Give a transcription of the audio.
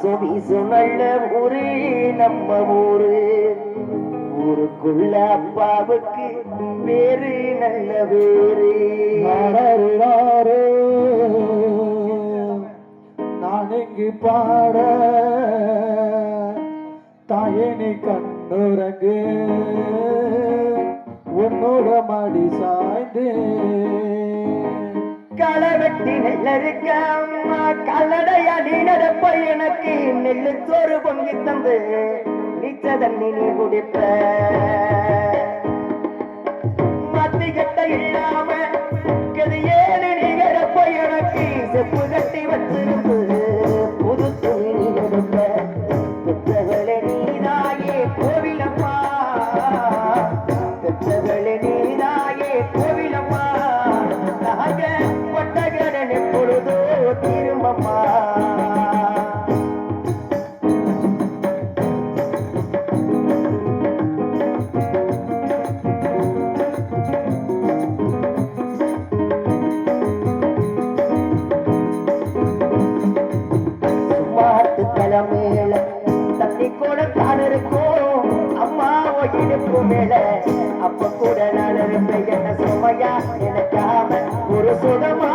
வாசம் வீசும் நல்ல ஊரு நம்ம ஊரு. ஊருக்குள்ள அப்பாவுக்கு வேறு நல்ல வேறு. நான் எங்கு பாட தாயனை கண்ணுறங்கு உன்னோட மடி சாய்ந்து களை வெட்டி நெல் இருக்க அம்மா கல்லடையா நீ நடப்ப எனக்கு நெல்லு சோறு பொங்கி தந்து நீச்ச தண்ணி நீ குடிப்ப. மத்தி கட்ட இல்லாம கதையேன்னு நீ கிடப்ப எனக்கு செப்பு கட்டி வச்சிருந்து புது துணி நீ கொடுப்ப. பெற்றவளே நீதாயே கோவிலம்மா, பெற்றவளே நீதாயே கோவிலம்மா. நாக ஒட்டகரன் எப்பொழுதோ திரும்பம்மா. மேல தண்ணி கூட தான் இருக்கும் அம்மா இடுப்பு மேல. அப்ப கூட நான் இருப்பேன் என்ன சுமையா நினைக்காம ஒரு சுகமா